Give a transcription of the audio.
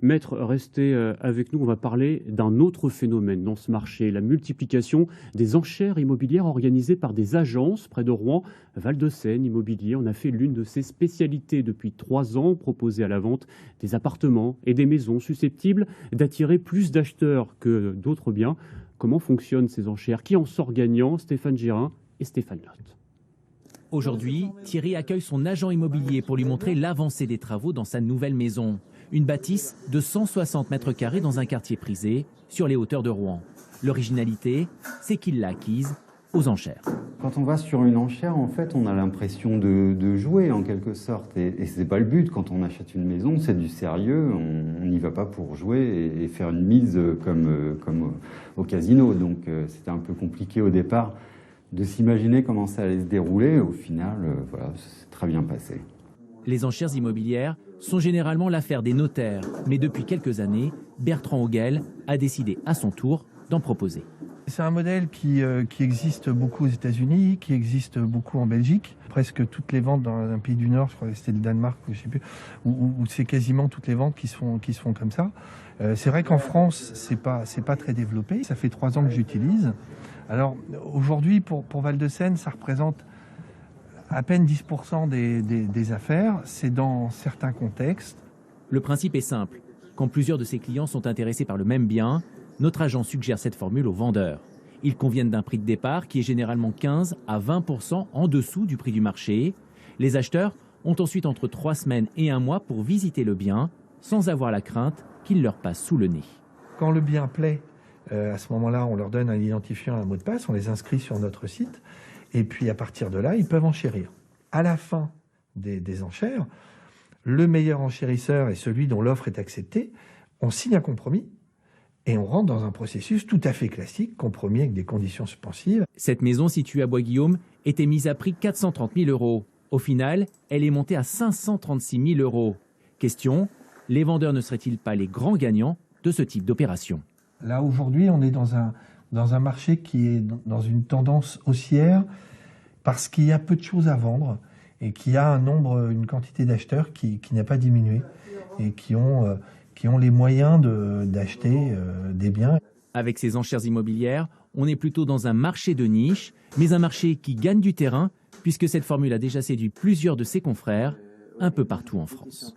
Maître, restez avec nous, on va parler d'un autre phénomène dans ce marché, la multiplication des enchères immobilières organisées par des agences près de Rouen. Val-de-Seine Immobilier en a fait l'une de ses spécialités depuis 3 ans, proposer à la vente des appartements et des maisons susceptibles d'attirer plus d'acheteurs que d'autres biens. Comment fonctionnent ces enchères? Qui en sort gagnant? Stéphane Gérin et Stéphane Lotte. Aujourd'hui, Thierry accueille son agent immobilier pour lui montrer l'avancée des travaux dans sa nouvelle maison. Une bâtisse de 160 mètres carrés dans un quartier prisé, sur les hauteurs de Rouen. L'originalité, c'est qu'il l'a acquise aux enchères. Quand on va sur une enchère, en fait, on a l'impression de jouer en quelque sorte. Et c'est pas le but. Quand on achète une maison, c'est du sérieux. On n'y va pas pour jouer et faire une mise comme au casino. Donc c'était un peu compliqué au départ de s'imaginer comment ça allait se dérouler. Au final, voilà, c'est très bien passé. Les enchères immobilières sont généralement l'affaire des notaires. Mais depuis quelques années, Bertrand Auguel a décidé à son tour d'en proposer. C'est un modèle qui existe beaucoup aux États-Unis, qui existe beaucoup en Belgique. Presque toutes les ventes dans un pays du Nord, je crois que c'était le Danemark, ou je sais plus, où c'est quasiment toutes les ventes qui se font comme ça. C'est vrai qu'en France, c'est pas très développé. Ça fait 3 ans que j'utilise. Alors aujourd'hui, pour Val-de-Seine, ça représente à peine 10% des affaires. C'est dans certains contextes. Le principe est simple. Quand plusieurs de ses clients sont intéressés par le même bien, notre agent suggère cette formule aux vendeurs. Ils conviennent d'un prix de départ qui est généralement 15 à 20% en dessous du prix du marché. Les acheteurs ont ensuite entre 3 semaines et 1 mois pour visiter le bien sans avoir la crainte qu'il leur passe sous le nez. Quand le bien plaît, à ce moment-là, on leur donne un identifiant, un mot de passe, on les inscrit sur notre site. Et puis à partir de là, ils peuvent enchérir. À la fin des enchères, le meilleur enchérisseur est celui dont l'offre est acceptée. On signe un compromis et on rentre dans un processus tout à fait classique, compromis avec des conditions suspensives. Cette maison située à Bois-Guillaume était mise à prix 430 000 €. Au final, elle est montée à 536 000 €. Question, les vendeurs ne seraient-ils pas les grands gagnants de ce type d'opération? Là, aujourd'hui, on est dans un marché qui est dans une tendance haussière parce qu'il y a peu de choses à vendre et qu'il y a une quantité d'acheteurs qui n'a pas diminué et qui ont les moyens d'acheter des biens. Avec ces enchères immobilières, on est plutôt dans un marché de niche, mais un marché qui gagne du terrain puisque cette formule a déjà séduit plusieurs de ses confrères un peu partout en France.